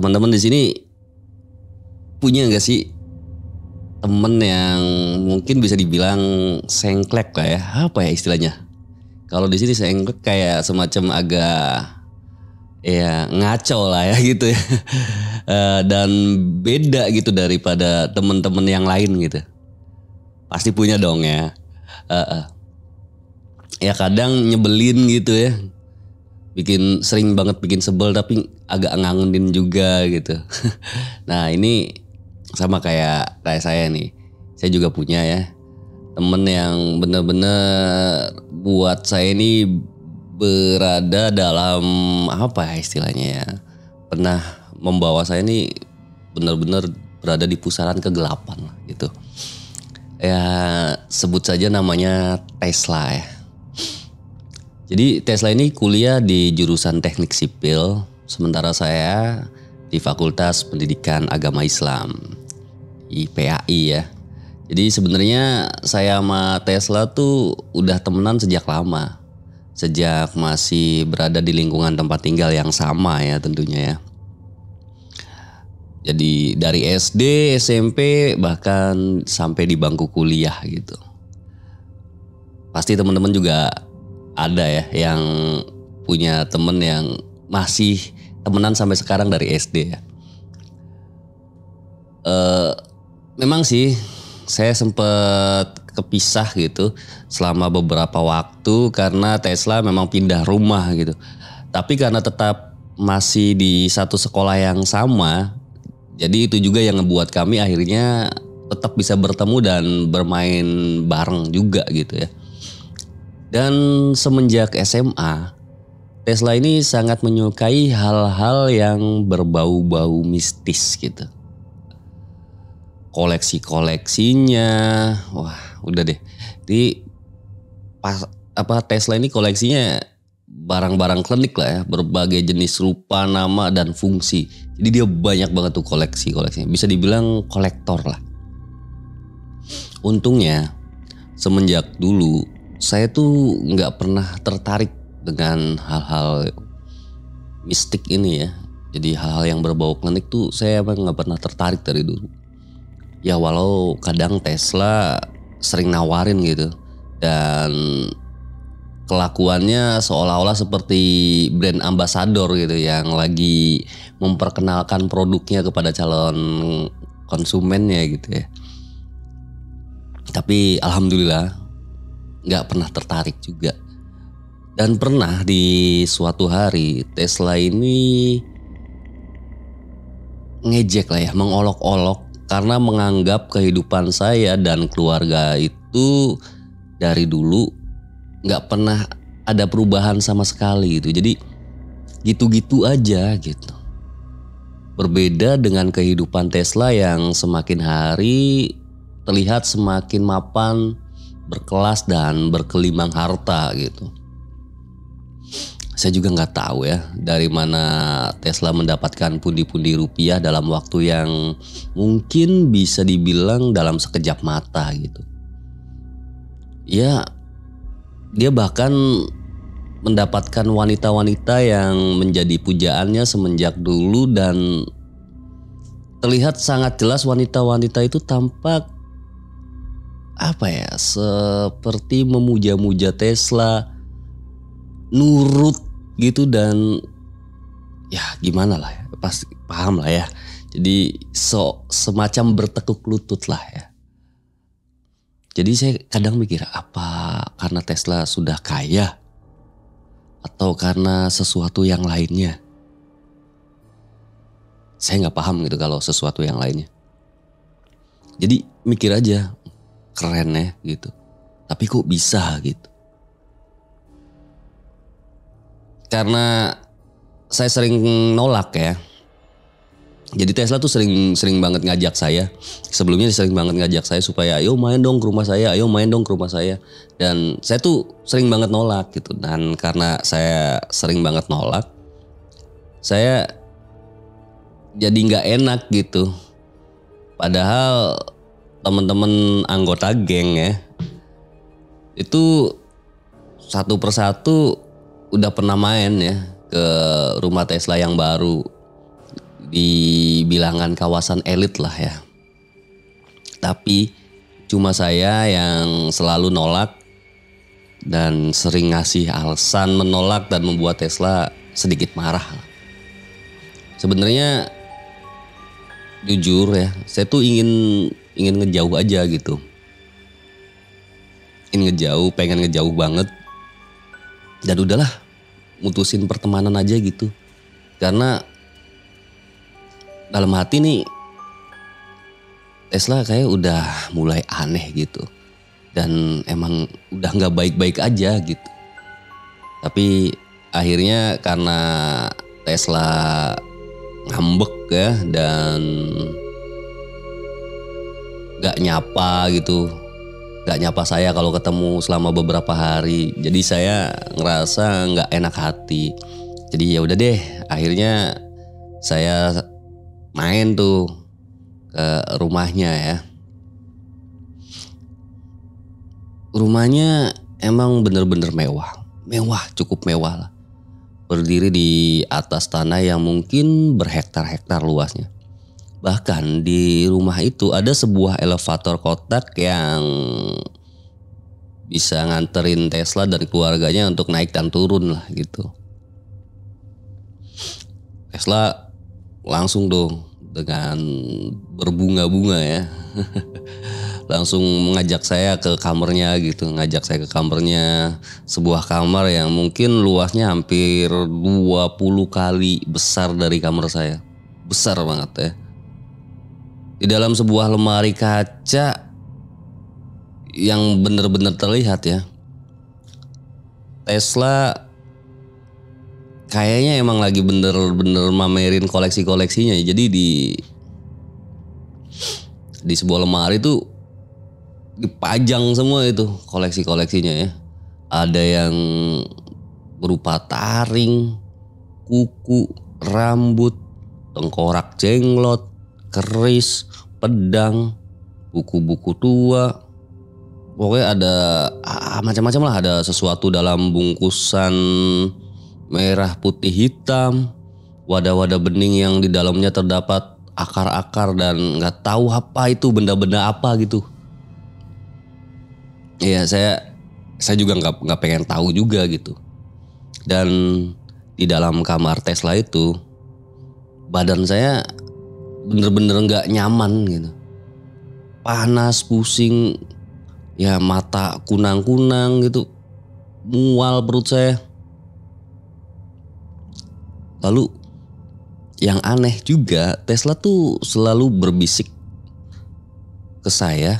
teman-teman di sini punya nggak sih temen yang mungkin bisa dibilang sengklek lah ya? Apa ya istilahnya? Kalau di sini sengklek kayak semacam agak ya ngaco lah ya gitu ya. Dan beda gitu daripada temen-temen yang lain gitu. Pasti punya dong ya. Ya kadang nyebelin gitu ya. Sering banget bikin sebel tapi agak ngangenin juga gitu. Nah ini sama kayak saya nih. Saya juga punya ya temen yang bener-bener buat saya ini berada dalam apa ya istilahnya ya. Pernah membawa saya ini bener-bener berada di pusaran kegelapan gitu. Ya sebut saja namanya Tesla ya. Jadi Tesla ini kuliah di jurusan teknik sipil, sementara saya di Fakultas Pendidikan Agama Islam, IPAI ya. Jadi sebenarnya saya sama Tesla tuh udah temenan sejak lama. Sejak masih berada di lingkungan tempat tinggal yang sama ya tentunya ya. Jadi dari SD, SMP bahkan sampai di bangku kuliah gitu. Pasti teman-teman juga ada ya yang punya temen yang masih temenan sampai sekarang dari SD ya. Memang sih saya sempet kepisah gitu selama beberapa waktu karena Tesla memang pindah rumah gitu. Tapi karena tetap masih di satu sekolah yang sama, jadi itu juga yang ngebuat kami akhirnya tetap bisa bertemu dan bermain bareng juga gitu ya. Dan semenjak SMA, Tesla ini sangat menyukai hal-hal yang berbau-bau mistis gitu. Koleksi-koleksinya, wah udah deh. Di Tesla ini koleksinya barang-barang klinik lah ya, berbagai jenis rupa, nama dan fungsi. Jadi dia banyak banget tuh koleksinya. Bisa dibilang kolektor lah. Untungnya semenjak dulu saya tuh nggak pernah tertarik dengan hal-hal mistik ini ya. Jadi hal-hal yang berbau klinik tuh saya emang nggak pernah tertarik dari dulu. Ya walau kadang Tesla sering nawarin gitu. Dan kelakuannya seolah-olah seperti brand ambassador gitu. Yang lagi memperkenalkan produknya kepada calon konsumennya gitu ya. Tapi alhamdulillah gak pernah tertarik juga. Dan pernah di suatu hari Tesla ini ngejek lah ya, mengolok-olok karena menganggap kehidupan saya dan keluarga itu dari dulu gak pernah ada perubahan sama sekali gitu. Jadi gitu-gitu aja gitu. Berbeda dengan kehidupan Tesla yang semakin hari terlihat semakin mapan, berkelas dan berkelimang harta gitu. Saya juga nggak tahu ya dari mana Tesla mendapatkan pundi-pundi rupiah dalam waktu yang mungkin bisa dibilang dalam sekejap mata gitu. Ya, dia bahkan mendapatkan wanita-wanita yang menjadi pujaannya semenjak dulu dan terlihat sangat jelas wanita-wanita itu tampak seperti memuja-muja Tesla, nurut gitu dan ya gimana lah ya, pasti paham lah ya. Jadi semacam bertekuk lutut lah ya. Jadi saya kadang mikir apa karena Tesla sudah kaya atau karena sesuatu yang lainnya. Saya nggak paham gitu kalau sesuatu yang lainnya. Jadi mikir aja. Keren ya gitu. Tapi kok bisa gitu. Karena saya sering nolak ya. Jadi Tesla tuh sering banget ngajak saya. Sebelumnya sering banget ngajak saya supaya ayo main dong ke rumah saya. Ayo main dong ke rumah saya. Dan saya tuh sering banget nolak gitu. Dan karena saya sering banget nolak. Saya jadi gak enak gitu. Padahal teman-teman anggota geng ya itu satu persatu udah pernah main ya ke rumah Tesla yang baru di bilangan kawasan elit lah ya. Tapi cuma saya yang selalu nolak dan sering ngasih alasan menolak dan membuat Tesla sedikit marah. Sebenarnya jujur ya, saya tuh ingin ngejauh aja gitu. Ingin ngejauh, pengen ngejauh banget. Dan udahlah, mutusin pertemanan aja gitu. Karena dalam hati nih Tesla kayak udah mulai aneh gitu. Dan emang udah gak baik-baik aja gitu. Tapi akhirnya karena Tesla ngambek ya dan gak nyapa gitu. Gak nyapa saya kalau ketemu selama beberapa hari. Jadi saya ngerasa gak enak hati. Jadi ya udah deh, akhirnya saya main tuh ke rumahnya ya. Rumahnya emang bener-bener mewah. Mewah, cukup mewah lah. Berdiri di atas tanah yang mungkin berhektar-hektar luasnya. Bahkan di rumah itu ada sebuah elevator kotak yang bisa nganterin Tesla dan keluarganya untuk naik dan turun lah gitu. Tesla langsung dong dengan berbunga-bunga ya. Langsung mengajak saya ke kamarnya gitu. Ngajak saya ke kamarnya. Sebuah kamar yang mungkin luasnya hampir 20 kali besar dari kamar saya. Besar banget ya. Di dalam sebuah lemari kaca yang benar-benar terlihat ya. Tesla kayaknya emang lagi bener-bener mamerin koleksi-koleksinya. Jadi di sebuah lemari tuh dipajang semua itu koleksi-koleksinya ya. Ada yang berupa taring, kuku, rambut, tengkorak jenglot, keris, pedang, buku-buku tua. Pokoknya ada macam-macam lah. Ada sesuatu dalam bungkusan merah putih hitam. Wadah-wadah bening yang di dalamnya terdapat akar-akar dan gak tahu apa itu, benda-benda apa gitu. Iya, saya juga nggak pengen tahu juga gitu. Dan di dalam kamar Tesla itu badan saya bener-bener nggak nyaman gitu. Panas, pusing, ya mata kunang-kunang gitu, mual perut saya. Lalu yang aneh juga, Tesla tuh selalu berbisik ke saya,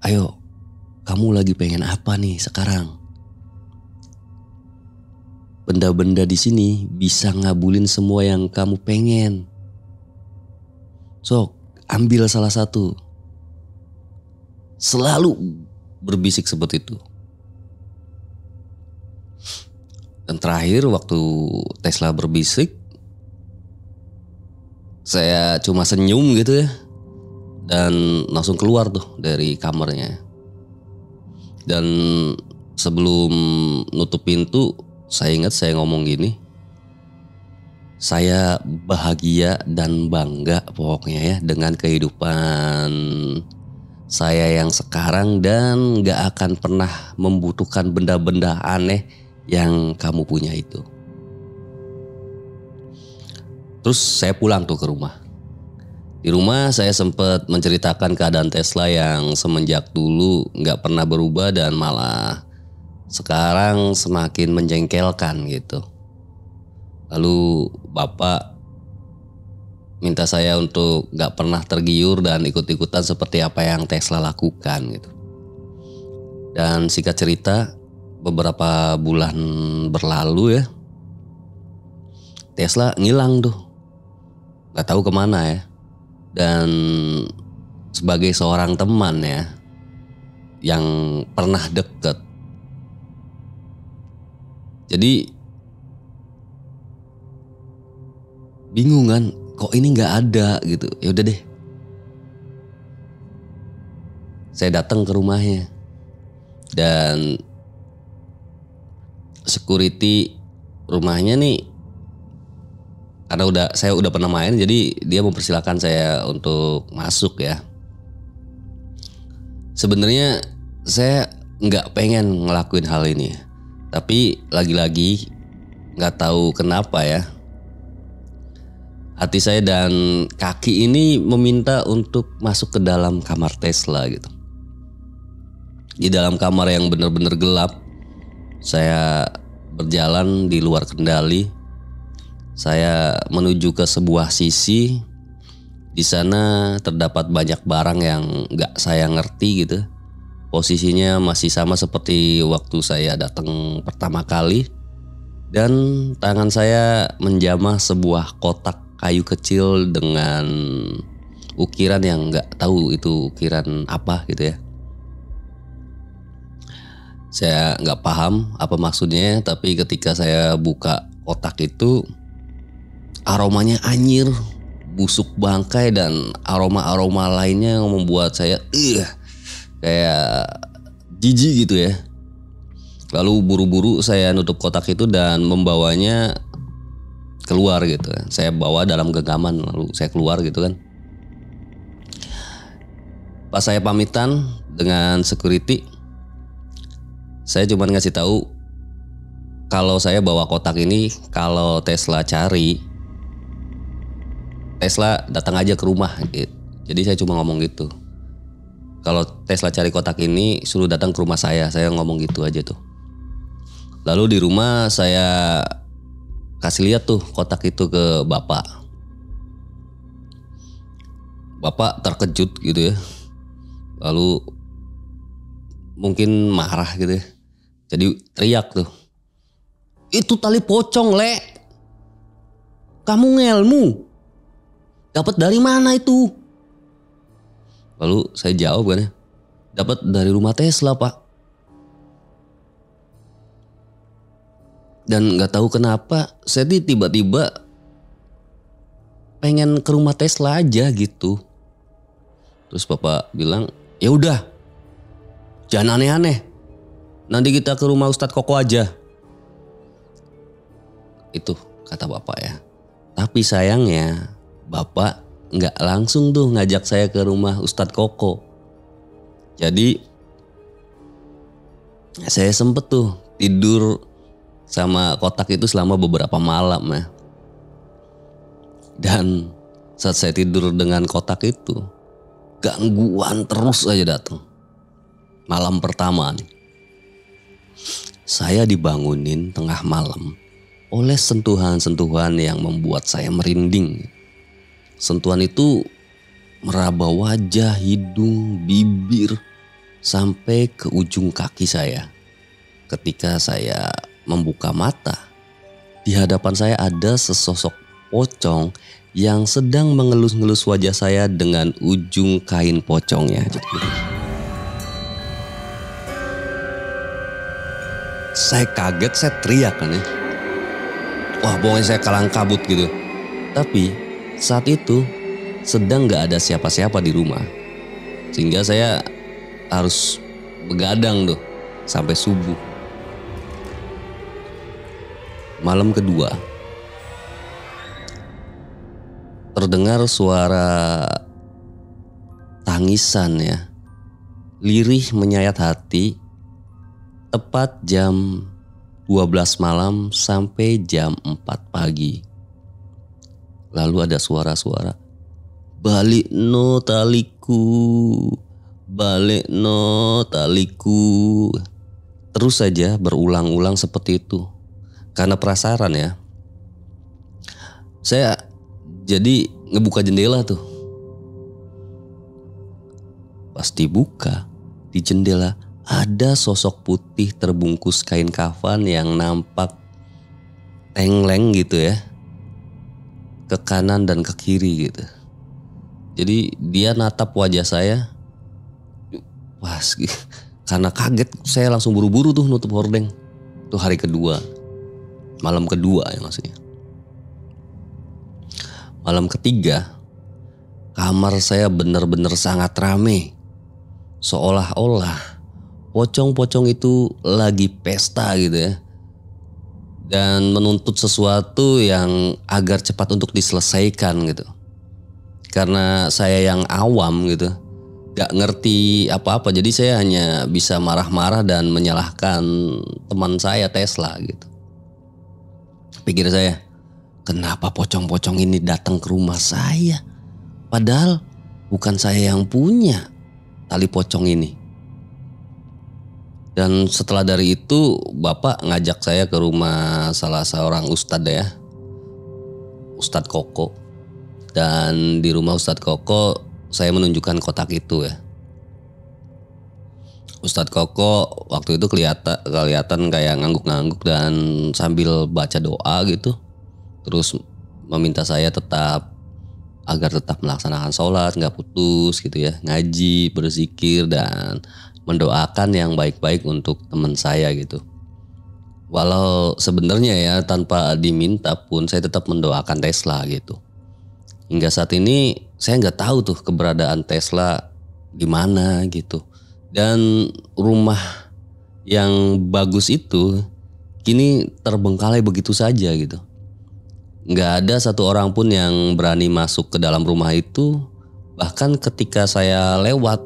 ayo, kamu lagi pengen apa nih sekarang? Benda-benda di sini bisa ngabulin semua yang kamu pengen. Sok, ambil salah satu. Selalu berbisik seperti itu. Dan terakhir waktu Tesla berbisik, saya cuma senyum gitu ya. Dan langsung keluar tuh dari kamarnya. Dan sebelum nutup pintu, saya ingat saya ngomong gini. Saya bahagia dan bangga pokoknya ya dengan kehidupan saya yang sekarang dan gak akan pernah membutuhkan benda-benda aneh yang kamu punya itu. Terus saya pulang tuh ke rumah. Di rumah saya sempat menceritakan keadaan Tesla yang semenjak dulu gak pernah berubah dan malah sekarang semakin menjengkelkan gitu. Lalu bapak minta saya untuk gak pernah tergiur dan ikut-ikutan seperti apa yang Tesla lakukan gitu. Dan singkat cerita, beberapa bulan berlalu ya, Tesla ngilang tuh. Gak tahu kemana ya. Dan sebagai seorang teman ya, yang pernah deket, jadi bingung kan, kok ini nggak ada gitu. Ya udah deh, saya datang ke rumahnya dan security rumahnya nih, karena saya udah pernah main, jadi dia mempersilahkan saya untuk masuk ya. Sebenarnya saya nggak pengen ngelakuin hal ini, tapi lagi-lagi nggak tahu kenapa ya, hati saya dan kaki ini meminta untuk masuk ke dalam kamar Tesla gitu. Di dalam kamar yang benar-benar gelap, saya berjalan di luar kendali. Saya menuju ke sebuah sisi. Di sana terdapat banyak barang yang gak saya ngerti gitu. Posisinya masih sama seperti waktu saya datang pertama kali. Dan tangan saya menjamah sebuah kotak kayu kecil dengan ukiran yang gak tahu itu ukiran apa gitu ya. Saya gak paham apa maksudnya, tapi ketika saya buka kotak itu, aromanya anyir, busuk bangkai dan aroma-aroma lainnya yang membuat saya kayak jijik gitu ya. Lalu buru-buru saya nutup kotak itu dan membawanya keluar gitu. Saya bawa dalam genggaman lalu saya keluar gitu kan. Pas saya pamitan dengan security, saya cuma ngasih tahu kalau saya bawa kotak ini, kalau Tesla cari, Tesla datang aja ke rumah gitu. Jadi saya cuma ngomong gitu. Kalau Tesla cari kotak ini suruh datang ke rumah saya ngomong gitu aja tuh. Lalu di rumah saya kasih lihat tuh kotak itu ke bapak. Bapak terkejut gitu ya. Lalu mungkin marah gitu ya. Jadi teriak tuh. Itu tali pocong, Le. Kamu ngelmu. Dapat dari mana itu? Lalu saya jawab kan ya, dapat dari rumah Tesla, Pak. Dan nggak tahu kenapa saya tiba-tiba pengen ke rumah Tesla aja gitu. Terus Bapak bilang, ya udah, jangan aneh-aneh. Nanti kita ke rumah Ustadz Koko aja. Itu kata Bapak ya. Tapi sayangnya Bapak nggak langsung tuh ngajak saya ke rumah Ustadz Koko. Jadi saya sempet tuh tidur sama kotak itu selama beberapa malam ya. Dan saat saya tidur dengan kotak itu, gangguan terus aja datang. Malam pertama nih, saya dibangunin tengah malam oleh sentuhan-sentuhan yang membuat saya merinding. Sentuhan itu meraba wajah, hidung, bibir, sampai ke ujung kaki saya. Ketika saya membuka mata, di hadapan saya ada sesosok pocong yang sedang mengelus-ngelus wajah saya dengan ujung kain pocongnya. Saya kaget, saya teriak kan ya. Wah, pokoknya saya kalang kabut gitu. Tapi saat itu sedang gak ada siapa-siapa di rumah. Sehingga saya harus begadang tuh sampai subuh. Malam kedua, terdengar suara tangisan ya. Lirih menyayat hati. Tepat jam 12 malam sampai jam 4 pagi. Lalu ada suara-suara, balik no taliku, balik no taliku. Terus saja berulang-ulang seperti itu. Karena penasaran ya, saya jadi ngebuka jendela tuh. Pas dibuka, di jendela ada sosok putih terbungkus kain kafan yang nampak tengleng gitu ya. Ke kanan dan ke kiri gitu. Jadi dia natap wajah saya. Pas karena kaget saya langsung buru-buru tuh nutup hordeng. Itu hari kedua. Malam kedua ya maksudnya. Malam ketiga, kamar saya benar-benar sangat rame. Seolah-olah pocong-pocong itu lagi pesta gitu ya. dan menuntut sesuatu yang agar cepat untuk diselesaikan gitu. Karena saya yang awam gitu, gak ngerti apa-apa, jadi saya hanya bisa marah-marah dan menyalahkan teman saya Tesla gitu. Pikir saya, kenapa pocong-pocong ini datang ke rumah saya? Padahal bukan saya yang punya tali pocong ini. Dan setelah dari itu bapak ngajak saya ke rumah salah seorang ustadz ya. Ustadz Koko. Dan di rumah Ustadz Koko saya menunjukkan kotak itu ya. Ustadz Koko waktu itu kelihatan kayak ngangguk-ngangguk dan sambil baca doa gitu. Terus meminta saya agar tetap melaksanakan sholat, gak putus gitu ya. Ngaji, berzikir dan mendoakan yang baik-baik untuk teman saya gitu. Walau sebenarnya ya tanpa diminta pun saya tetap mendoakan Tesla gitu. Hingga saat ini saya nggak tahu tuh keberadaan Tesla di mana gitu. Dan rumah yang bagus itu kini terbengkalai begitu saja gitu. Nggak ada satu orang pun yang berani masuk ke dalam rumah itu. Bahkan ketika saya lewat,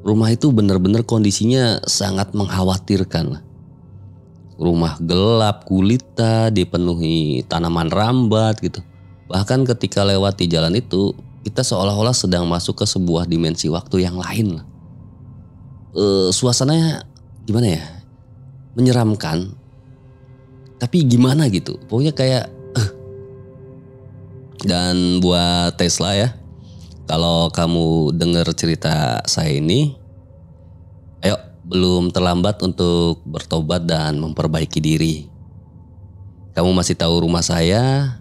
rumah itu benar-benar kondisinya sangat mengkhawatirkan. Rumah gelap gulita, dipenuhi tanaman rambat gitu. Bahkan ketika lewat di jalan itu, kita seolah-olah sedang masuk ke sebuah dimensi waktu yang lain. Suasananya gimana ya? Menyeramkan. Tapi gimana gitu? Pokoknya kayak Dan buat Tesla ya, kalau kamu dengar cerita saya ini, ayo belum terlambat untuk bertobat dan memperbaiki diri. Kamu masih tahu rumah saya,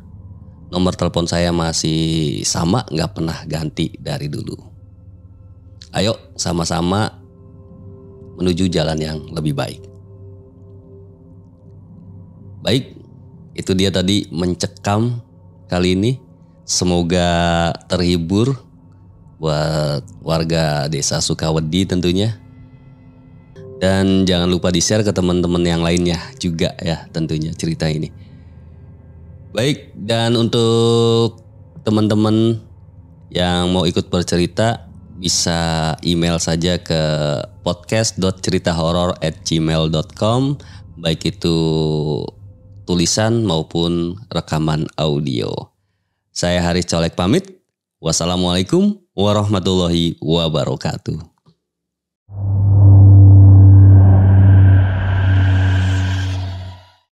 nomor telepon saya masih sama, gak pernah ganti dari dulu. Ayo sama-sama menuju jalan yang lebih baik. Baik, itu dia tadi mencekam kali ini. Semoga terhibur buat warga desa Sukawedi tentunya. Dan jangan lupa di-share ke teman-teman yang lainnya juga ya tentunya cerita ini. Baik, dan untuk teman-teman yang mau ikut bercerita bisa email saja ke podcast.ceritahoror@gmail.com, baik itu tulisan maupun rekaman audio. Saya Haris Colek pamit. Wassalamualaikum warahmatullahi wabarakatuh.